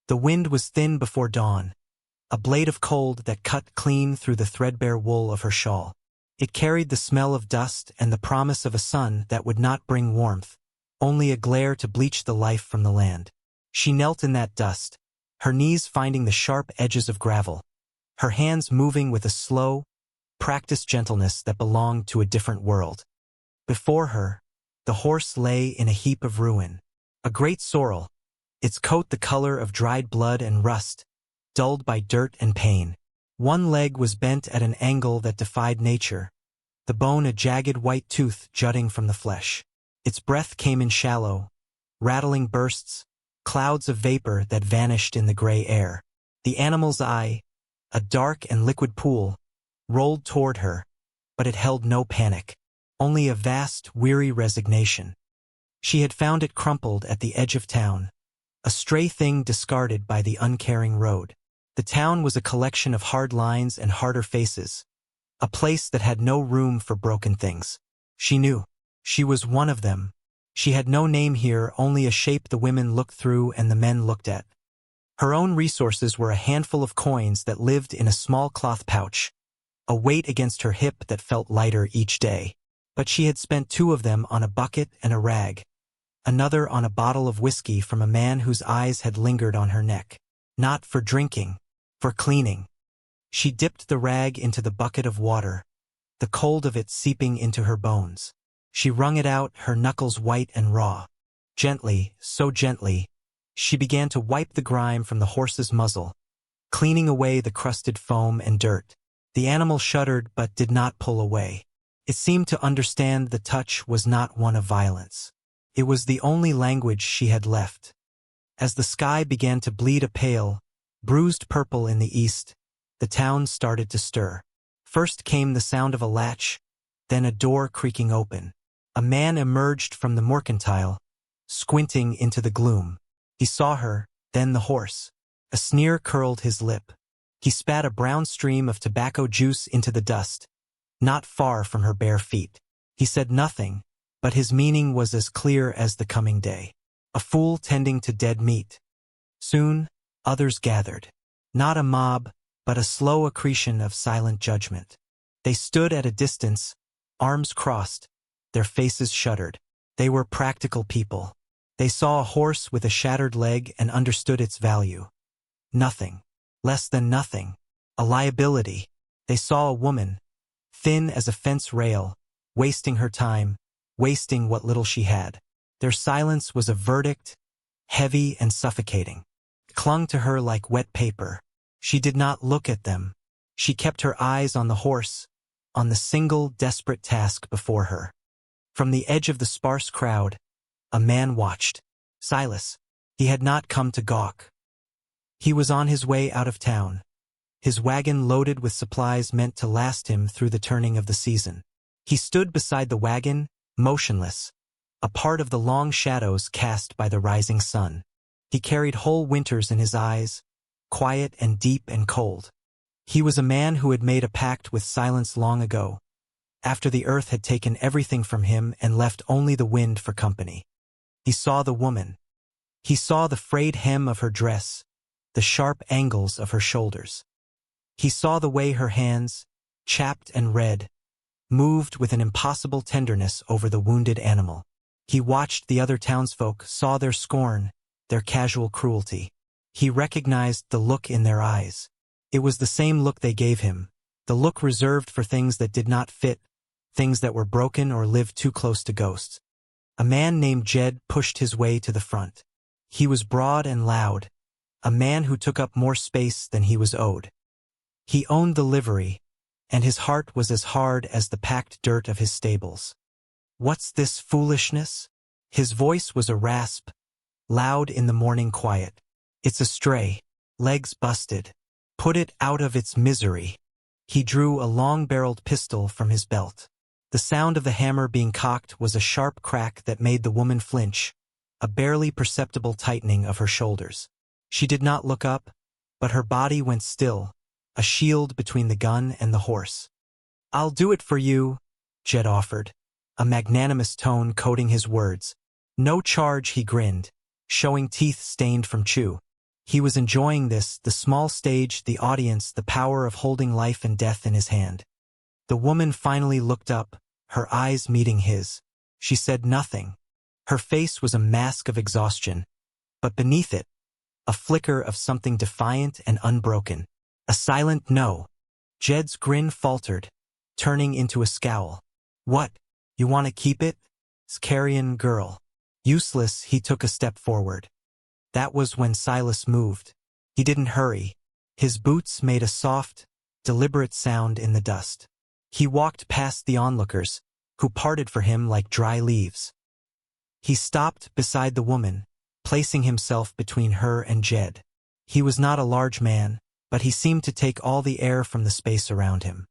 The wind was thin before dawn, a blade of cold that cut clean through the threadbare wool of her shawl. It carried the smell of dust and the promise of a sun that would not bring warmth, only a glare to bleach the life from the land. She knelt in that dust, her knees finding the sharp edges of gravel, her hands moving with a slow, practiced gentleness that belonged to a different world. Before her, the horse lay in a heap of ruin, a great sorrel, its coat the color of dried blood and rust, dulled by dirt and pain. One leg was bent at an angle that defied nature, the bone a jagged white tooth jutting from the flesh. Its breath came in shallow, rattling bursts, clouds of vapor that vanished in the gray air. The animal's eye, a dark and liquid pool, rolled toward her, but it held no panic, only a vast, weary resignation. She had found it crumpled at the edge of town, a stray thing discarded by the uncaring road. The town was a collection of hard lines and harder faces, a place that had no room for broken things. She knew. She was one of them. She had no name here, only a shape the women looked through and the men looked at. Her own resources were a handful of coins that lived in a small cloth pouch, a weight against her hip that felt lighter each day. But she had spent 2 of them on a bucket and a rag, another on a bottle of whiskey from a man whose eyes had lingered on her neck. Not for drinking, for cleaning. She dipped the rag into the bucket of water, the cold of it seeping into her bones. She wrung it out, her knuckles white and raw. Gently, so gently, she began to wipe the grime from the horse's muzzle, cleaning away the crusted foam and dirt. The animal shuddered but did not pull away. It seemed to understand the touch was not one of violence. It was the only language she had left. As the sky began to bleed a pale, bruised purple in the east, the town started to stir. First came the sound of a latch, then a door creaking open. A man emerged from the mercantile, squinting into the gloom. He saw her, then the horse. A sneer curled his lip. He spat a brown stream of tobacco juice into the dust, not far from her bare feet. He said nothing, but his meaning was as clear as the coming day. A fool tending to dead meat. Soon, others gathered. Not a mob, but a slow accretion of silent judgment. They stood at a distance, arms crossed, their faces shuddered. They were practical people. They saw a horse with a shattered leg and understood its value. Nothing. Less than nothing. A liability. They saw a woman, thin as a fence rail, wasting her time, wasting what little she had. Their silence was a verdict, heavy and suffocating. It clung to her like wet paper. She did not look at them. She kept her eyes on the horse, on the single desperate task before her. From the edge of the sparse crowd, a man watched. Silas. He had not come to gawk. He was on his way out of town, his wagon loaded with supplies meant to last him through the turning of the season. He stood beside the wagon, motionless, a part of the long shadows cast by the rising sun. He carried whole winters in his eyes, quiet and deep and cold. He was a man who had made a pact with silence long ago, after the earth had taken everything from him and left only the wind for company. He saw the woman. He saw the frayed hem of her dress, the sharp angles of her shoulders. He saw the way her hands, chapped and red, moved with an impossible tenderness over the wounded animal. He watched the other townsfolk, saw their scorn, their casual cruelty. He recognized the look in their eyes. It was the same look they gave him, the look reserved for things that did not fit, things that were broken or lived too close to ghosts. A man named Jed pushed his way to the front. He was broad and loud, a man who took up more space than he was owed. He owned the livery, and his heart was as hard as the packed dirt of his stables. "What's this foolishness?" His voice was a rasp, loud in the morning quiet. "It's a stray, legs busted. Put it out of its misery." He drew a long-barreled pistol from his belt. The sound of the hammer being cocked was a sharp crack that made the woman flinch, a barely perceptible tightening of her shoulders. She did not look up, but her body went still, a shield between the gun and the horse. "I'll do it for you," Jed offered, a magnanimous tone coating his words. "No charge," he grinned, showing teeth stained from chew. He was enjoying this, the small stage, the audience, the power of holding life and death in his hand. The woman finally looked up, her eyes meeting his. She said nothing. Her face was a mask of exhaustion, but beneath it, a flicker of something defiant and unbroken. A silent no. Jed's grin faltered, turning into a scowl. What? You want to keep it? Carrion girl. Useless, he took a step forward. That was when Silas moved. He didn't hurry. His boots made a soft, deliberate sound in the dust. He walked past the onlookers, who parted for him like dry leaves. He stopped beside the woman, placing himself between her and Jed. He was not a large man, but he seemed to take all the air from the space around him.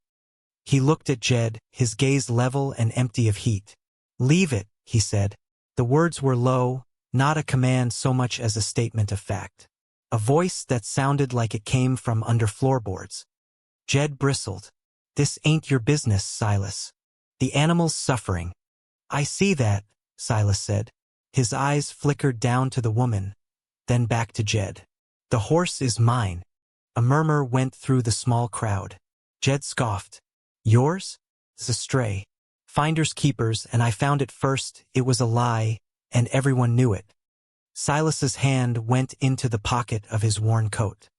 He looked at Jed, his gaze level and empty of heat. Leave it, he said. The words were low, not a command so much as a statement of fact. A voice that sounded like it came from under floorboards. Jed bristled. This ain't your business, Silas. The animal's suffering. I see that, Silas said. His eyes flickered down to the woman, then back to Jed. The horse is mine. A murmur went through the small crowd. Jed scoffed. Yours? It's a stray. Finders keepers, and I found it first. It was a lie, and everyone knew it. Silas's hand went into the pocket of his worn coat.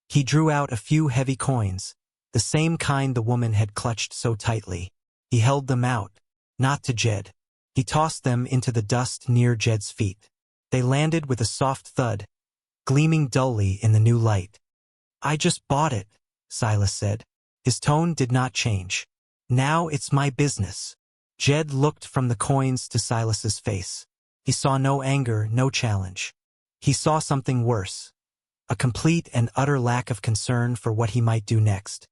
He drew out a few heavy coins, the same kind the woman had clutched so tightly. He held them out, not to Jed. He tossed them into the dust near Jed's feet. They landed with a soft thud, gleaming dully in the new light. I just bought it, Silas said. His tone did not change. Now it's my business. Jed looked from the coins to Silas's face. He saw no anger, no challenge. He saw something worse. A complete and utter lack of concern for what he might do next.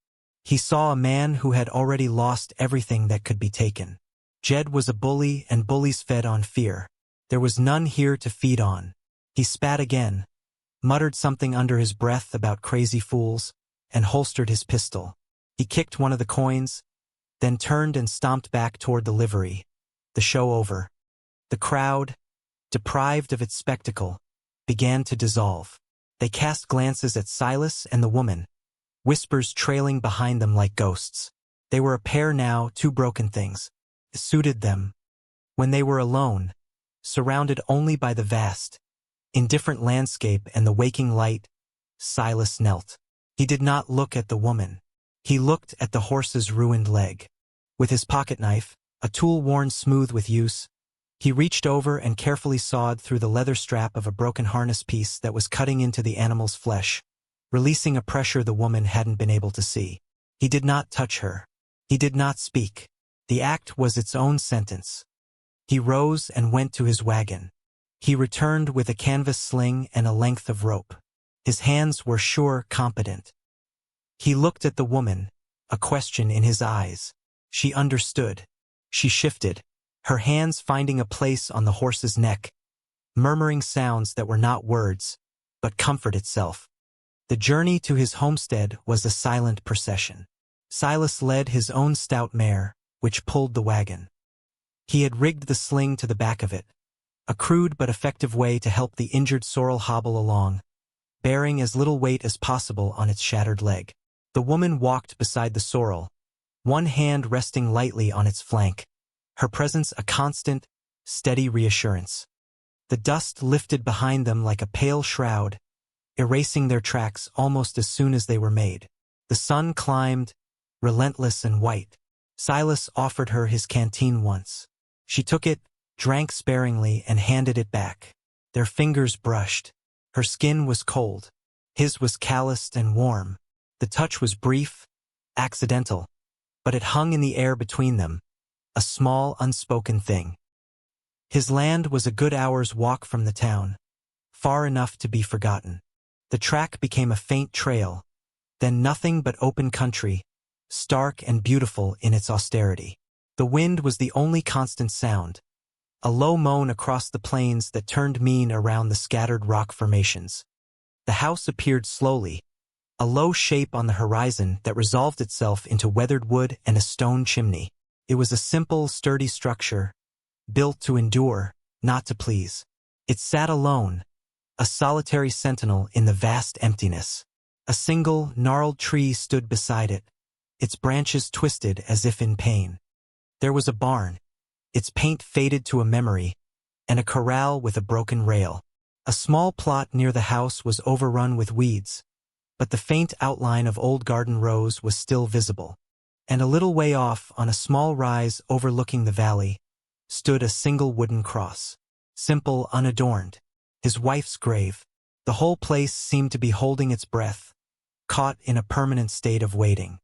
He saw a man who had already lost everything that could be taken. Jed was a bully, and bullies fed on fear. There was none here to feed on. He spat again, muttered something under his breath about crazy fools, and holstered his pistol. He kicked one of the coins, then turned and stomped back toward the livery. The show over. The crowd, deprived of its spectacle, began to dissolve. They cast glances at Silas and the woman, whispers trailing behind them like ghosts. They were a pair now, two broken things. It suited them. When they were alone, surrounded only by the vast, indifferent landscape and the waking light, Silas knelt. He did not look at the woman. He looked at the horse's ruined leg. With his pocket knife, a tool worn smooth with use, he reached over and carefully sawed through the leather strap of a broken harness piece that was cutting into the animal's flesh, releasing a pressure the woman hadn't been able to see. He did not touch her. He did not speak. The act was its own sentence. He rose and went to his wagon. He returned with a canvas sling and a length of rope. His hands were sure, competent. He looked at the woman, a question in his eyes. She understood. She shifted, her hands finding a place on the horse's neck, murmuring sounds that were not words, but comfort itself. The journey to his homestead was a silent procession. Silas led his own stout mare, which pulled the wagon. He had rigged the sling to the back of it, a crude but effective way to help the injured sorrel hobble along, bearing as little weight as possible on its shattered leg. The woman walked beside the sorrel, one hand resting lightly on its flank, her presence a constant, steady reassurance. The dust lifted behind them like a pale shroud, erasing their tracks almost as soon as they were made. The sun climbed, relentless and white. Silas offered her his canteen once. She took it, drank sparingly, and handed it back. Their fingers brushed. Her skin was cold. His was calloused and warm. The touch was brief, accidental, but it hung in the air between them, a small, unspoken thing. His land was a good hour's walk from the town, far enough to be forgotten. The track became a faint trail, then nothing but open country, stark and beautiful in its austerity. The wind was the only constant sound, a low moan across the plains that turned mean around the scattered rock formations. The house appeared slowly, a low shape on the horizon that resolved itself into weathered wood and a stone chimney. It was a simple, sturdy structure, built to endure, not to please. It sat alone, a solitary sentinel in the vast emptiness. A single, gnarled tree stood beside it, its branches twisted as if in pain. There was a barn, its paint faded to a memory, and a corral with a broken rail. A small plot near the house was overrun with weeds, but the faint outline of old garden rows was still visible. And a little way off, on a small rise overlooking the valley, stood a single wooden cross. Simple, unadorned. His wife's grave. The whole place seemed to be holding its breath, caught in a permanent state of waiting.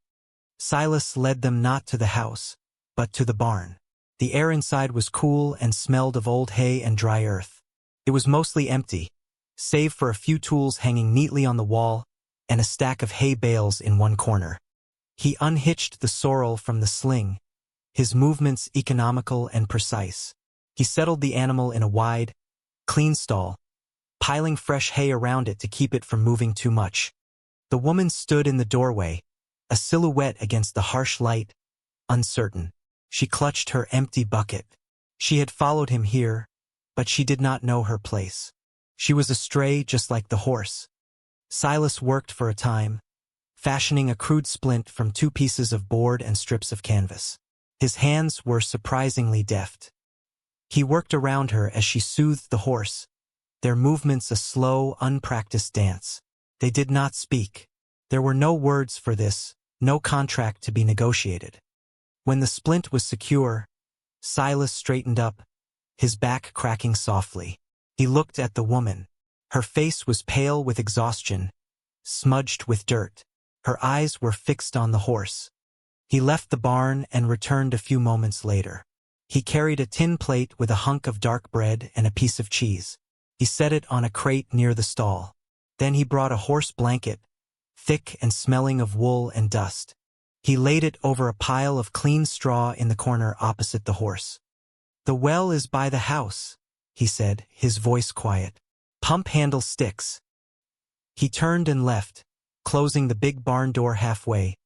Silas led them not to the house, but to the barn. The air inside was cool and smelled of old hay and dry earth. It was mostly empty, save for a few tools hanging neatly on the wall and a stack of hay bales in one corner. He unhitched the sorrel from the sling, his movements economical and precise. He settled the animal in a wide, clean stall, piling fresh hay around it to keep it from moving too much. The woman stood in the doorway, a silhouette against the harsh light, uncertain. She clutched her empty bucket. She had followed him here, but she did not know her place. She was a stray just like the horse. Silas worked for a time, fashioning a crude splint from 2 pieces of board and strips of canvas. His hands were surprisingly deft. He worked around her as she soothed the horse, their movements a slow, unpracticed dance. They did not speak. There were no words for this, no contract to be negotiated. When the splint was secure, Silas straightened up, his back cracking softly. He looked at the woman. Her face was pale with exhaustion, smudged with dirt. Her eyes were fixed on the horse. He left the barn and returned a few moments later. He carried a tin plate with a hunk of dark bread and a piece of cheese. He set it on a crate near the stall. Then he brought a horse blanket, thick and smelling of wool and dust. He laid it over a pile of clean straw in the corner opposite the horse. "The well is by the house," he said, his voice quiet. "Pump handle sticks." He turned and left, closing the big barn door halfway,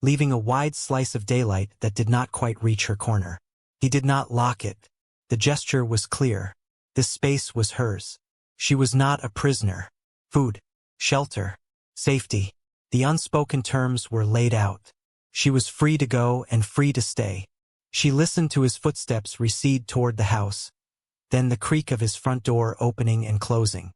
leaving a wide slice of daylight that did not quite reach her corner. He did not lock it. The gesture was clear. This space was hers. She was not a prisoner. Food, shelter, safety. The unspoken terms were laid out. She was free to go and free to stay. She listened to his footsteps recede toward the house, then the creak of his front door opening and closing.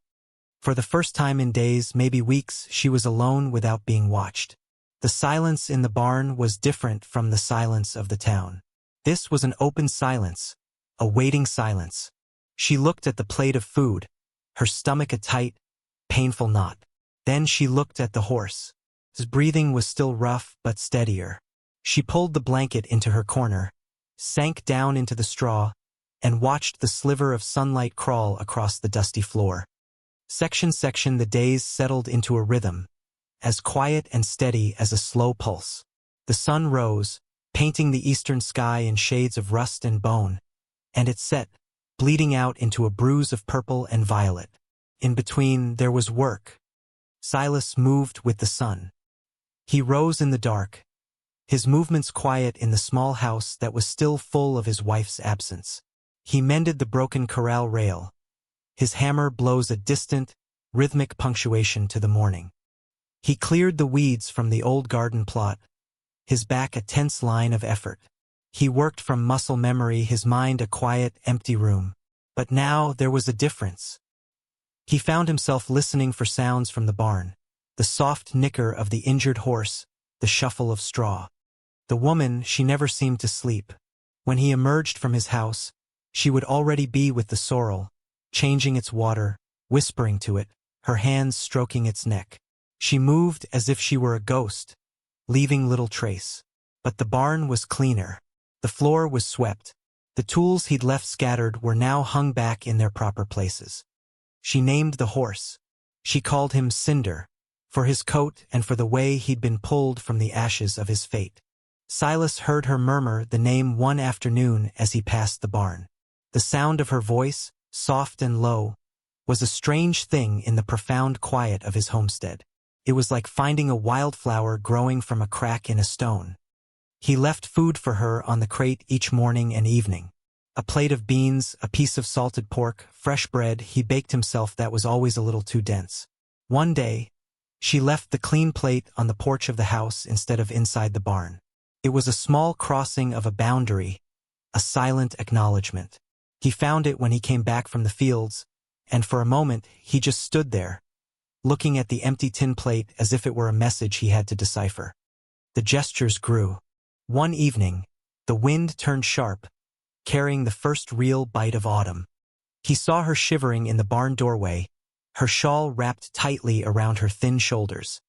For the first time in days, maybe weeks, she was alone without being watched. The silence in the barn was different from the silence of the town. This was an open silence, a waiting silence. She looked at the plate of food, her stomach a tight, painful knot. Then she looked at the horse. His breathing was still rough but steadier. She pulled the blanket into her corner, sank down into the straw, and watched the sliver of sunlight crawl across the dusty floor. Section the days settled into a rhythm, as quiet and steady as a slow pulse. The sun rose, painting the eastern sky in shades of rust and bone, and it set, bleeding out into a bruise of purple and violet. In between, there was work. Silas moved with the sun. He rose in the dark, his movements quiet in the small house that was still full of his wife's absence. He mended the broken corral rail. His hammer blows a distant, rhythmic punctuation to the morning. He cleared the weeds from the old garden plot, his back a tense line of effort. He worked from muscle memory, his mind a quiet, empty room. But now there was a difference. He found himself listening for sounds from the barn, the soft nicker of the injured horse, the shuffle of straw. The woman, she never seemed to sleep. When he emerged from his house, she would already be with the sorrel, changing its water, whispering to it, her hands stroking its neck. She moved as if she were a ghost, leaving little trace. But the barn was cleaner. The floor was swept. The tools he'd left scattered were now hung back in their proper places. She named the horse. She called him Cinder, for his coat and for the way he'd been pulled from the ashes of his fate. Silas heard her murmur the name one afternoon as he passed the barn. The sound of her voice, soft and low, was a strange thing in the profound quiet of his homestead. It was like finding a wildflower growing from a crack in a stone. He left food for her on the crate each morning and evening. A plate of beans, a piece of salted pork, fresh bread he baked himself that was always a little too dense. One day, she left the clean plate on the porch of the house instead of inside the barn. It was a small crossing of a boundary, a silent acknowledgement. He found it when he came back from the fields, and for a moment he just stood there, looking at the empty tin plate as if it were a message he had to decipher. The gestures grew. One evening, the wind turned sharp, carrying the first real bite of autumn. He saw her shivering in the barn doorway, her shawl wrapped tightly around her thin shoulders.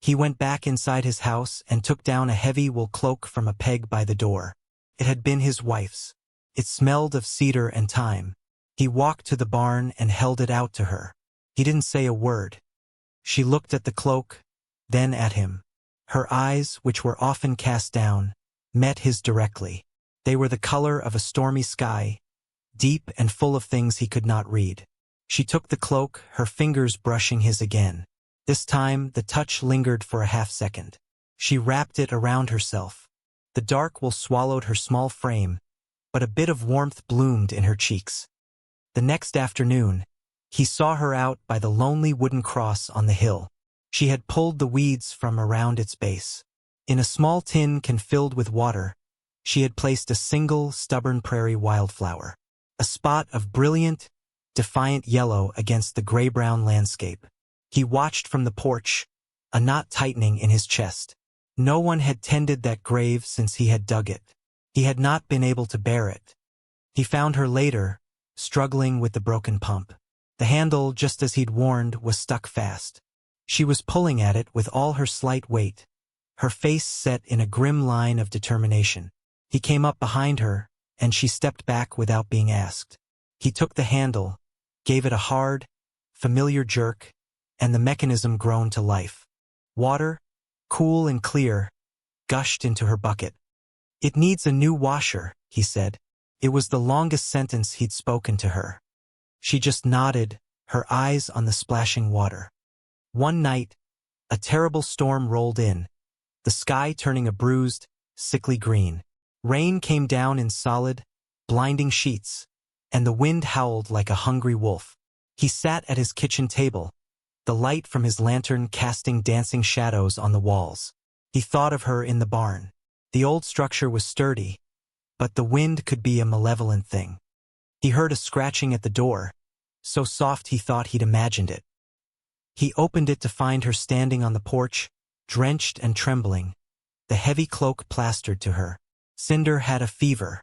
He went back inside his house and took down a heavy wool cloak from a peg by the door. It had been his wife's. It smelled of cedar and thyme. He walked to the barn and held it out to her. He didn't say a word. She looked at the cloak, then at him. Her eyes, which were often cast down, met his directly. They were the color of a stormy sky, deep and full of things he could not read. She took the cloak, her fingers brushing his again. This time, the touch lingered for a half-second. She wrapped it around herself. The dark wool swallowed her small frame, but a bit of warmth bloomed in her cheeks. The next afternoon, he saw her out by the lonely wooden cross on the hill. She had pulled the weeds from around its base. In a small tin can filled with water, she had placed a single stubborn prairie wildflower, a spot of brilliant, defiant yellow against the gray-brown landscape. He watched from the porch, a knot tightening in his chest. No one had tended that grave since he had dug it. He had not been able to bear it. He found her later, struggling with the broken pump. The handle, just as he'd warned, was stuck fast. She was pulling at it with all her slight weight, her face set in a grim line of determination. He came up behind her, and she stepped back without being asked. He took the handle, gave it a hard, familiar jerk, and the mechanism groaned to life. Water, cool and clear, gushed into her bucket. "It needs a new washer," he said. It was the longest sentence he'd spoken to her. She just nodded, her eyes on the splashing water. One night, a terrible storm rolled in, the sky turning a bruised, sickly green. Rain came down in solid, blinding sheets, and the wind howled like a hungry wolf. He sat at his kitchen table, the light from his lantern casting dancing shadows on the walls. He thought of her in the barn. The old structure was sturdy, but the wind could be a malevolent thing. He heard a scratching at the door, so soft he thought he'd imagined it. He opened it to find her standing on the porch, drenched and trembling, the heavy cloak plastered to her. Cinder had a fever.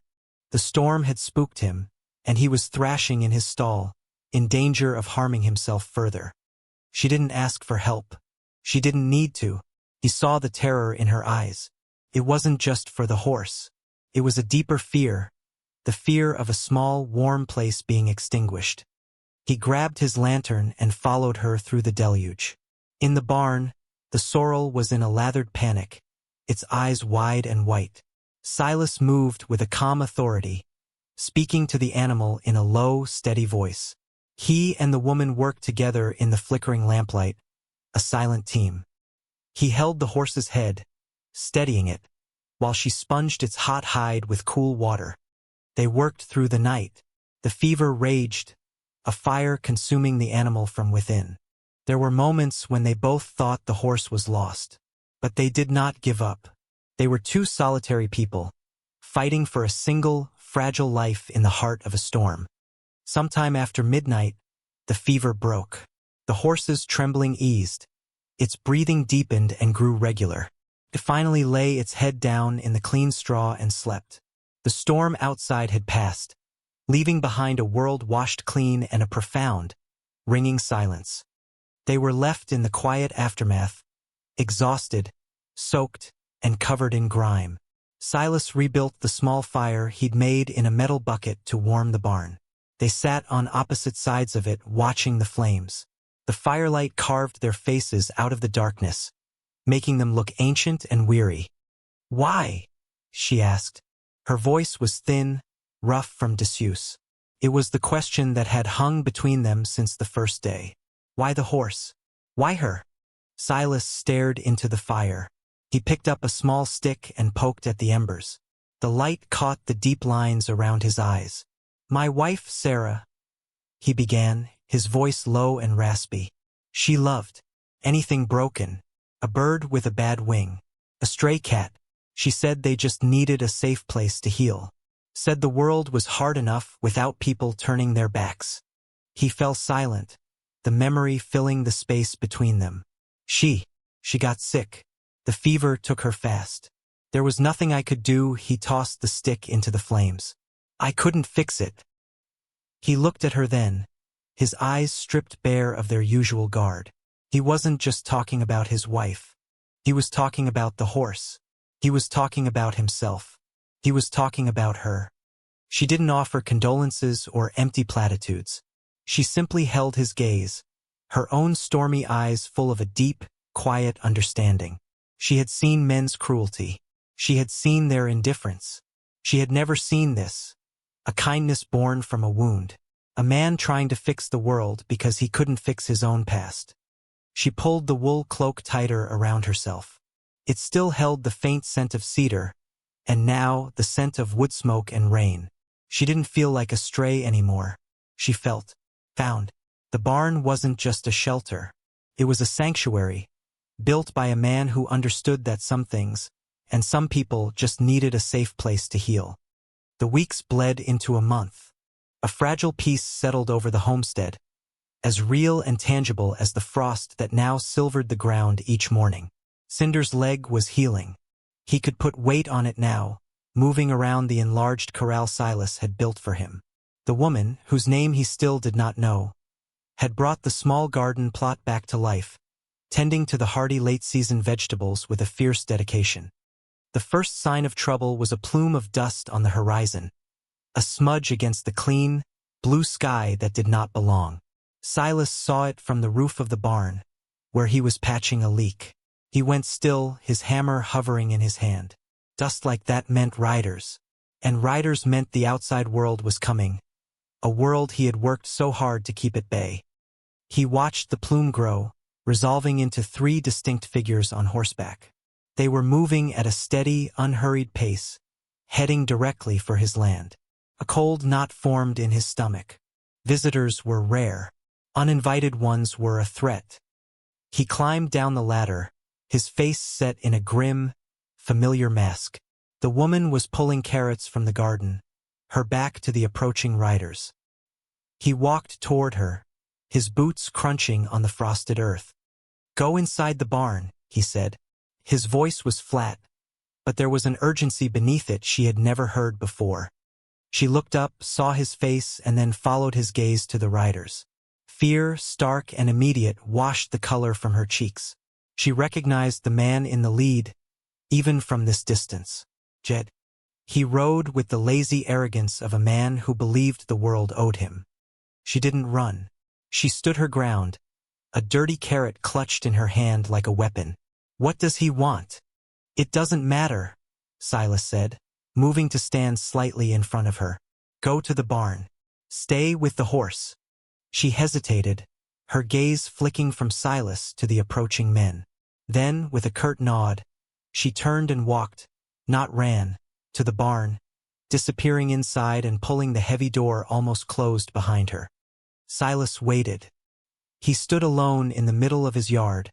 The storm had spooked him, and he was thrashing in his stall, in danger of harming himself further. She didn't ask for help. She didn't need to. He saw the terror in her eyes. It wasn't just for the horse. It was a deeper fear, the fear of a small, warm place being extinguished. He grabbed his lantern and followed her through the deluge. In the barn, the sorrel was in a lathered panic, its eyes wide and white. Silas moved with a calm authority, speaking to the animal in a low, steady voice. He and the woman worked together in the flickering lamplight, a silent team. He held the horse's head, steadying it, while she sponged its hot hide with cool water. They worked through the night. The fever raged, a fire consuming the animal from within. There were moments when they both thought the horse was lost, but they did not give up. They were two solitary people, fighting for a single, fragile life in the heart of a storm. Sometime after midnight, the fever broke. The horse's trembling eased. Its breathing deepened and grew regular. It finally lay its head down in the clean straw and slept. The storm outside had passed, leaving behind a world washed clean and a profound, ringing silence. They were left in the quiet aftermath, exhausted, soaked, and covered in grime. Silas rebuilt the small fire he'd made in a metal bucket to warm the barn. They sat on opposite sides of it, watching the flames. The firelight carved their faces out of the darkness, making them look ancient and weary. "Why?" she asked. Her voice was thin, rough from disuse. It was the question that had hung between them since the first day. Why the horse? Why her? Silas stared into the fire. He picked up a small stick and poked at the embers. The light caught the deep lines around his eyes. "My wife, Sarah," he began, his voice low and raspy. "She loved anything broken, a bird with a bad wing, a stray cat. She said they just needed a safe place to heal. Said the world was hard enough without people turning their backs." He fell silent, the memory filling the space between them. She got sick. The fever took her fast. There was nothing I could do. He tossed the stick into the flames. "I couldn't fix it." He looked at her then, his eyes stripped bare of their usual guard. He wasn't just talking about his wife. He was talking about the horse. He was talking about himself. He was talking about her. She didn't offer condolences or empty platitudes. She simply held his gaze, her own stormy eyes full of a deep, quiet understanding. She had seen men's cruelty. She had seen their indifference. She had never seen this, a kindness born from a wound, a man trying to fix the world because he couldn't fix his own past. She pulled the wool cloak tighter around herself. It still held the faint scent of cedar, and now the scent of wood smoke and rain. She didn't feel like a stray anymore. She felt found. The barn wasn't just a shelter. It was a sanctuary, built by a man who understood that some things, and some people, just needed a safe place to heal. The weeks bled into a month. A fragile peace settled over the homestead, as real and tangible as the frost that now silvered the ground each morning. Cinder's leg was healing. He could put weight on it now, moving around the enlarged corral Silas had built for him. The woman, whose name he still did not know, had brought the small garden plot back to life, tending to the hardy late-season vegetables with a fierce dedication. The first sign of trouble was a plume of dust on the horizon, a smudge against the clean, blue sky that did not belong. Silas saw it from the roof of the barn, where he was patching a leak. He went still, his hammer hovering in his hand. Dust like that meant riders, and riders meant the outside world was coming, a world he had worked so hard to keep at bay. He watched the plume grow, resolving into 3 distinct figures on horseback. They were moving at a steady, unhurried pace, heading directly for his land. A cold knot formed in his stomach. Visitors were rare. Uninvited ones were a threat. He climbed down the ladder, his face set in a grim, familiar mask. The woman was pulling carrots from the garden, her back to the approaching riders. He walked toward her, his boots crunching on the frosted earth. "Go inside the barn," he said. His voice was flat, but there was an urgency beneath it she had never heard before. She looked up, saw his face, and then followed his gaze to the riders. Fear, stark and immediate, washed the color from her cheeks. She recognized the man in the lead, even from this distance. Jed. He rode with the lazy arrogance of a man who believed the world owed him. She didn't run. She stood her ground, a dirty carrot clutched in her hand like a weapon. "What does he want?" "It doesn't matter," Silas said, moving to stand slightly in front of her. "Go to the barn. Stay with the horse." She hesitated, her gaze flicking from Silas to the approaching men. Then, with a curt nod, she turned and walked, not ran, to the barn, disappearing inside and pulling the heavy door almost closed behind her. Silas waited. He stood alone in the middle of his yard,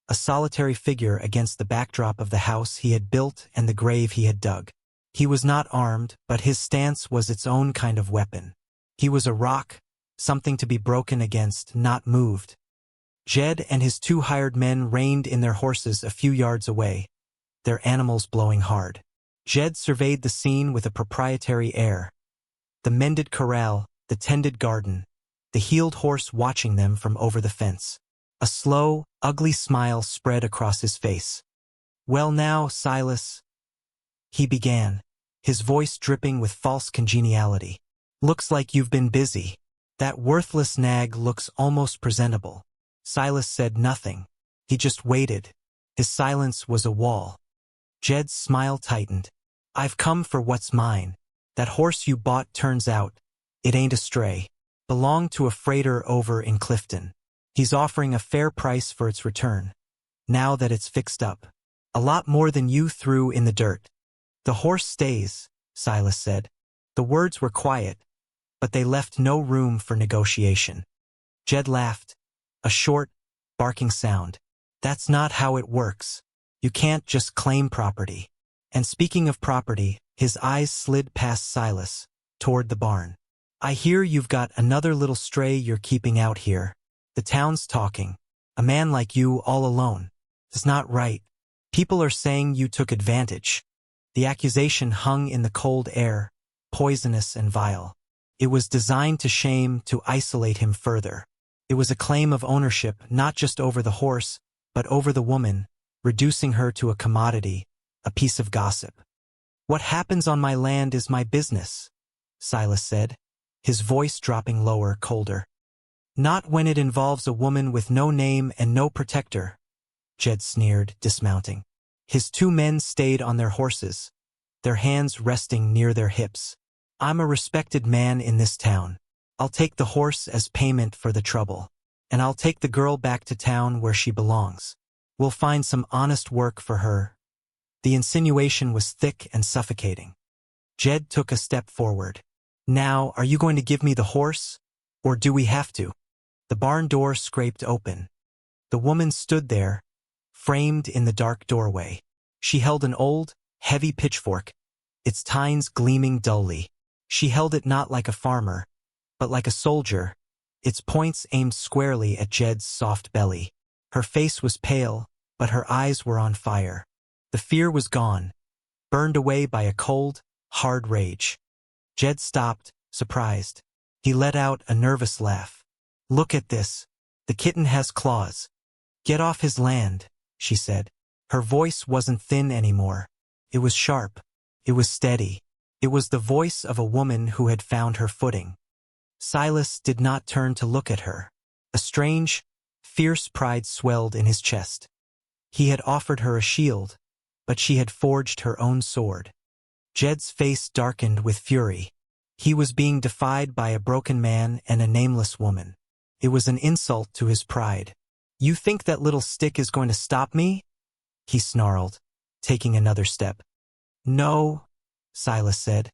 a solitary figure against the backdrop of the house he had built and the grave he had dug. He was not armed, but his stance was its own kind of weapon. He was a rock, something to be broken against, not moved. Jed and his 2 hired men reined in their horses a few yards away, their animals blowing hard. Jed surveyed the scene with a proprietary air. The mended corral, the tended garden, the healed horse watching them from over the fence. A slow, ugly smile spread across his face. "Well now, Silas," he began, his voice dripping with false congeniality. "Looks like you've been busy. That worthless nag looks almost presentable." Silas said nothing. He just waited. His silence was a wall. Jed's smile tightened. "I've come for what's mine. That horse you bought, turns out, it ain't a stray. Belonged to a freighter over in Clifton. He's offering a fair price for its return, now that it's fixed up. A lot more than you threw in the dirt." The horse stays, Silas said. The words were quiet, but they left no room for negotiation. Jed laughed, a short, barking sound. That's not how it works. You can't just claim property. And speaking of property, his eyes slid past Silas, toward the barn. I hear you've got another little stray you're keeping out here. The town's talking. A man like you all alone. It's not right. People are saying you took advantage. The accusation hung in the cold air, poisonous and vile. It was designed to shame, to isolate him further. It was a claim of ownership not just over the horse, but over the woman, reducing her to a commodity, a piece of gossip. What happens on my land is my business, Silas said, his voice dropping lower, colder. Not when it involves a woman with no name and no protector, Jed sneered, dismounting. His two men stayed on their horses, their hands resting near their hips. I'm a respected man in this town. I'll take the horse as payment for the trouble, and I'll take the girl back to town where she belongs. We'll find some honest work for her. The insinuation was thick and suffocating. Jed took a step forward. Now, are you going to give me the horse, or do we have to? The barn door scraped open. The woman stood there, framed in the dark doorway. She held an old, heavy pitchfork, its tines gleaming dully. She held it not like a farmer, but like a soldier, its points aimed squarely at Jed's soft belly. Her face was pale, but her eyes were on fire. The fear was gone, burned away by a cold, hard rage. Jed stopped, surprised. He let out a nervous laugh. Look at this. The kitten has claws. Get off his land, she said. Her voice wasn't thin anymore. It was sharp. It was steady. It was the voice of a woman who had found her footing. Silas did not turn to look at her. A strange, fierce pride swelled in his chest. He had offered her a shield, but she had forged her own sword. Jed's face darkened with fury. He was being defied by a broken man and a nameless woman. It was an insult to his pride. You think that little stick is going to stop me? He snarled, taking another step. No, Silas said,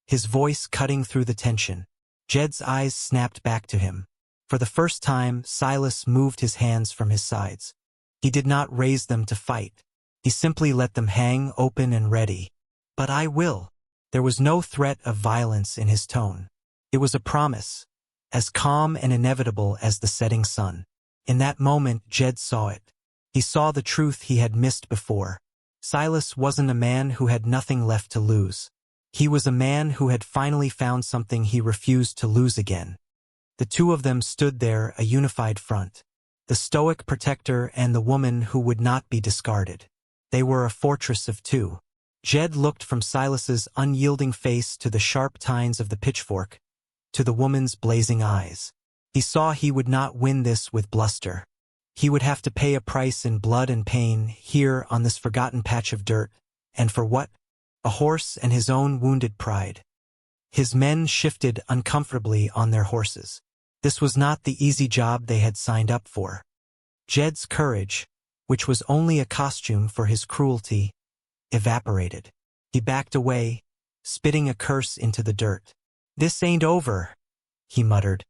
his voice cutting through the tension. Jed's eyes snapped back to him. For the first time, Silas moved his hands from his sides. He did not raise them to fight. He simply let them hang open and ready. But I will. There was no threat of violence in his tone. It was a promise, as calm and inevitable as the setting sun. In that moment, Jed saw it. He saw the truth he had missed before. Silas wasn't a man who had nothing left to lose. He was a man who had finally found something he refused to lose again. The two of them stood there, a unified front. The stoic protector and the woman who would not be discarded. They were a fortress of two. Jed looked from Silas's unyielding face to the sharp tines of the pitchfork, to the woman's blazing eyes. He saw he would not win this with bluster. He would have to pay a price in blood and pain here on this forgotten patch of dirt. And for what? A horse and his own wounded pride. His men shifted uncomfortably on their horses. This was not the easy job they had signed up for. Jed's courage, which was only a costume for his cruelty, evaporated. He backed away, spitting a curse into the dirt. This ain't over, he muttered,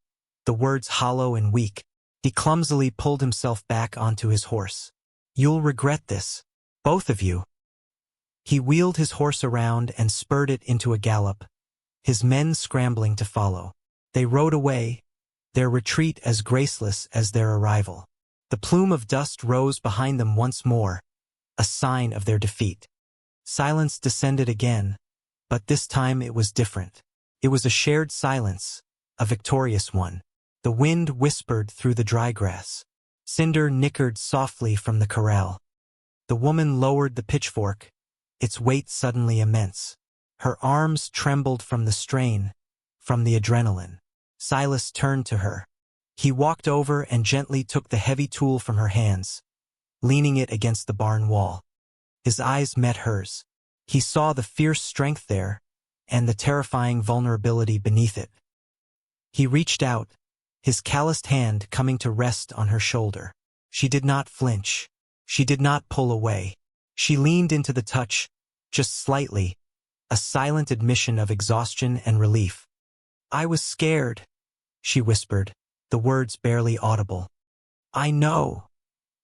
the words hollow and weak. He clumsily pulled himself back onto his horse. You'll regret this, both of you. He wheeled his horse around and spurred it into a gallop, his men scrambling to follow. They rode away, their retreat as graceless as their arrival. The plume of dust rose behind them once more, a sign of their defeat. Silence descended again, but this time it was different. It was a shared silence, a victorious one. The wind whispered through the dry grass. Cinder nickered softly from the corral. The woman lowered the pitchfork, its weight suddenly immense. Her arms trembled from the strain, from the adrenaline. Silas turned to her. He walked over and gently took the heavy tool from her hands, leaning it against the barn wall. His eyes met hers. He saw the fierce strength there, and the terrifying vulnerability beneath it. He reached out, his calloused hand coming to rest on her shoulder. She did not flinch. She did not pull away. She leaned into the touch, just slightly, a silent admission of exhaustion and relief. "I was scared," she whispered, the words barely audible. "I know,"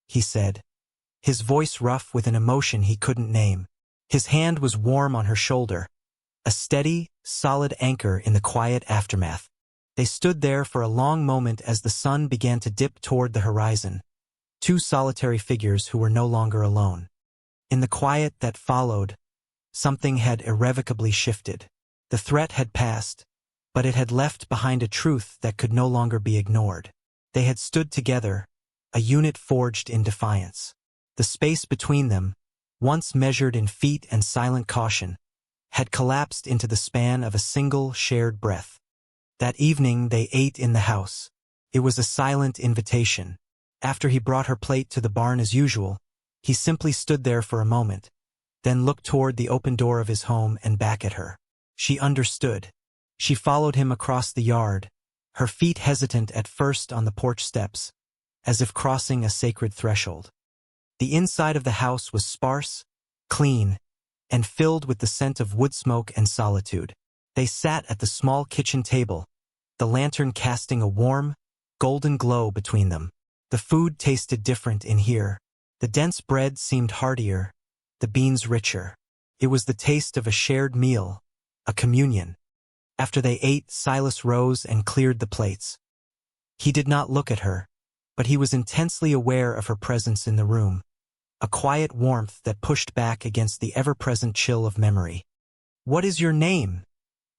he said, his voice rough with an emotion he couldn't name. His hand was warm on her shoulder, a steady, solid anchor in the quiet aftermath. They stood there for a long moment as the sun began to dip toward the horizon, two solitary figures who were no longer alone. In the quiet that followed, something had irrevocably shifted. The threat had passed, but it had left behind a truth that could no longer be ignored. They had stood together, a unit forged in defiance. The space between them, once measured in feet and silent caution, had collapsed into the span of a single shared breath. That evening they ate in the house. It was a silent invitation. After he brought her plate to the barn as usual, he simply stood there for a moment, then looked toward the open door of his home and back at her. She understood. She followed him across the yard, her feet hesitant at first on the porch steps, as if crossing a sacred threshold. The inside of the house was sparse, clean, and filled with the scent of wood smoke and solitude. They sat at the small kitchen table, the lantern casting a warm, golden glow between them. The food tasted different in here. The dense bread seemed heartier, the beans richer. It was the taste of a shared meal, a communion. After they ate, Silas rose and cleared the plates. He did not look at her, but he was intensely aware of her presence in the room, a quiet warmth that pushed back against the ever-present chill of memory. "What is your name?"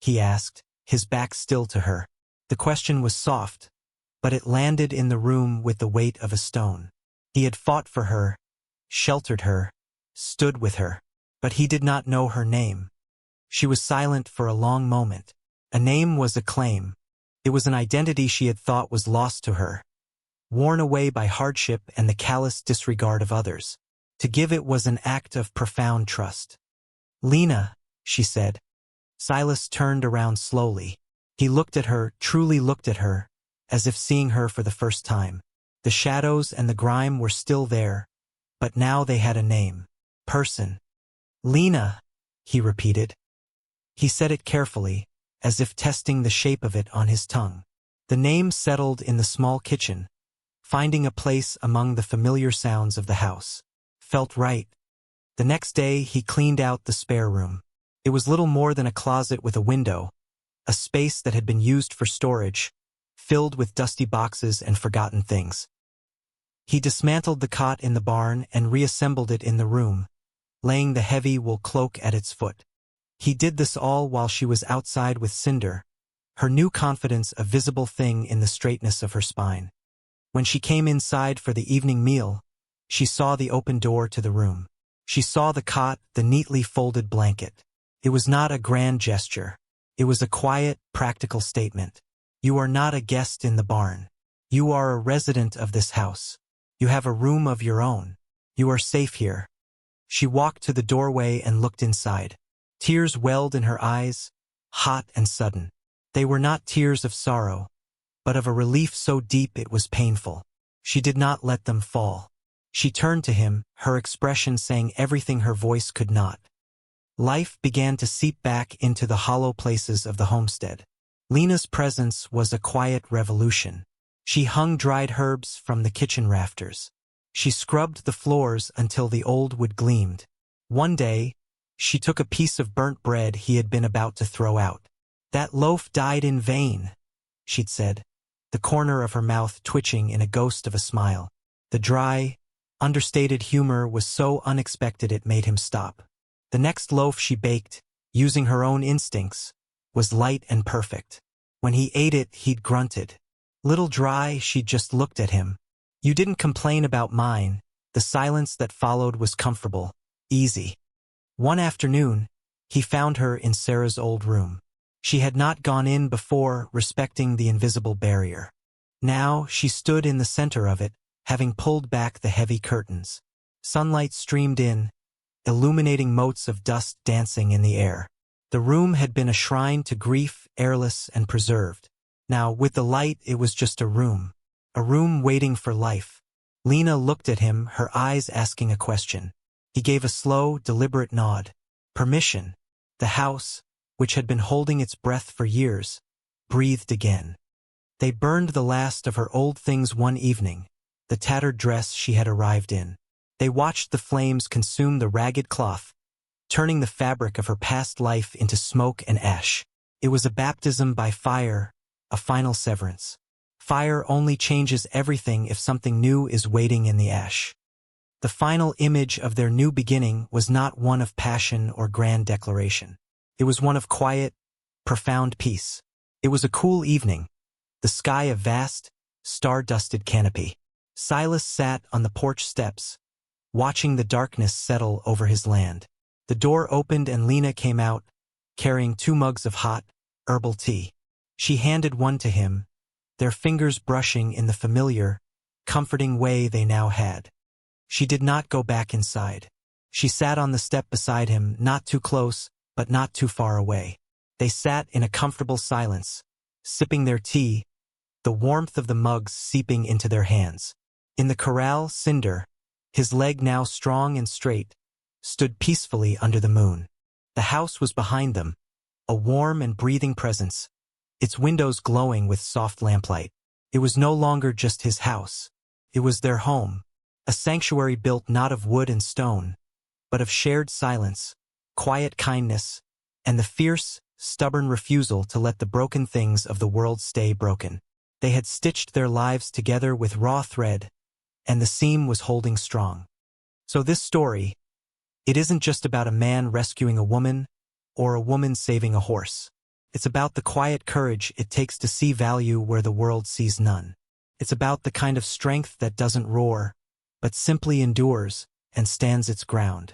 he asked, his back still to her. The question was soft, but it landed in the room with the weight of a stone. He had fought for her, sheltered her, stood with her, but he did not know her name. She was silent for a long moment. A name was a claim. It was an identity she had thought was lost to her, worn away by hardship and the callous disregard of others. To give it was an act of profound trust. "Lena," she said. Silas turned around slowly. He looked at her, truly looked at her, as if seeing her for the first time. The shadows and the grime were still there, but now they had a name. Person. "Lena," he repeated. He said it carefully, as if testing the shape of it on his tongue. The name settled in the small kitchen, finding a place among the familiar sounds of the house. Felt right. The next day he cleaned out the spare room. It was little more than a closet with a window, a space that had been used for storage, filled with dusty boxes and forgotten things. He dismantled the cot in the barn and reassembled it in the room, laying the heavy wool cloak at its foot. He did this all while she was outside with Cinder, her new confidence a visible thing in the straightness of her spine. When she came inside for the evening meal, she saw the open door to the room. She saw the cot, the neatly folded blanket. It was not a grand gesture. It was a quiet, practical statement. You are not a guest in the barn. You are a resident of this house. You have a room of your own. You are safe here. She walked to the doorway and looked inside. Tears welled in her eyes, hot and sudden. They were not tears of sorrow, but of a relief so deep it was painful. She did not let them fall. She turned to him, her expression saying everything her voice could not. Life began to seep back into the hollow places of the homestead. Lena's presence was a quiet revolution. She hung dried herbs from the kitchen rafters. She scrubbed the floors until the old wood gleamed. One day, she took a piece of burnt bread he had been about to throw out. "That loaf died in vain," she'd said, the corner of her mouth twitching in a ghost of a smile. The dry, understated humor was so unexpected it made him stop. The next loaf she baked, using her own instincts, was light and perfect. When he ate it, he'd grunted. Little dry, she just looked at him. "You didn't complain about mine." The silence that followed was comfortable, easy. One afternoon, he found her in Sarah's old room. She had not gone in before, respecting the invisible barrier. Now, she stood in the center of it, having pulled back the heavy curtains. Sunlight streamed in, illuminating motes of dust dancing in the air. The room had been a shrine to grief, airless and preserved. Now, with the light, it was just a room waiting for life. Lena looked at him, her eyes asking a question. He gave a slow, deliberate nod. "Permission." The house, which had been holding its breath for years, breathed again. They burned the last of her old things one evening, the tattered dress she had arrived in. They watched the flames consume the ragged cloth, turning the fabric of her past life into smoke and ash. It was a baptism by fire, a final severance. Fire only changes everything if something new is waiting in the ash. The final image of their new beginning was not one of passion or grand declaration. It was one of quiet, profound peace. It was a cool evening, the sky a vast, star-dusted canopy. Silas sat on the porch steps, watching the darkness settle over his land. The door opened and Lena came out, carrying 2 mugs of hot, herbal tea. She handed one to him, their fingers brushing in the familiar, comforting way they now had. She did not go back inside. She sat on the step beside him, not too close, but not too far away. They sat in a comfortable silence, sipping their tea, the warmth of the mugs seeping into their hands. In the corral, Cinder, his leg now strong and straight, stood peacefully under the moon. The house was behind them, a warm and breathing presence, its windows glowing with soft lamplight. It was no longer just his house. It was their home, a sanctuary built not of wood and stone, but of shared silence, quiet kindness, and the fierce, stubborn refusal to let the broken things of the world stay broken. They had stitched their lives together with raw thread, and the seam was holding strong. So this story, it isn't just about a man rescuing a woman or a woman saving a horse. It's about the quiet courage it takes to see value where the world sees none. It's about the kind of strength that doesn't roar, but simply endures and stands its ground.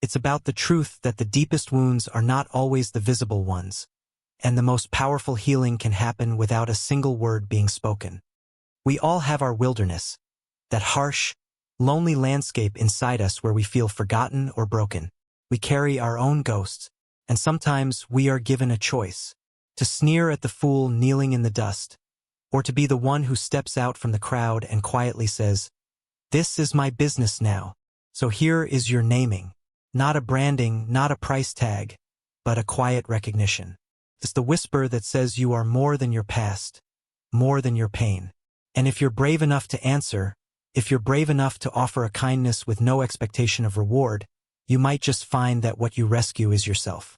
It's about the truth that the deepest wounds are not always the visible ones, and the most powerful healing can happen without a single word being spoken. We all have our wilderness, that harsh, lonely landscape inside us where we feel forgotten or broken. We carry our own ghosts, and sometimes we are given a choice: to sneer at the fool kneeling in the dust, or to be the one who steps out from the crowd and quietly says, "This is my business now, so here is your naming." Not a branding, not a price tag, but a quiet recognition. It's the whisper that says you are more than your past, more than your pain. And if you're brave enough to answer, if you're brave enough to offer a kindness with no expectation of reward, you might just find that what you rescue is yourself.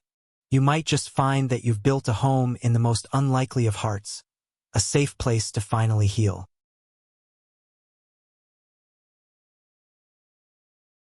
You might just find that you've built a home in the most unlikely of hearts, a safe place to finally heal.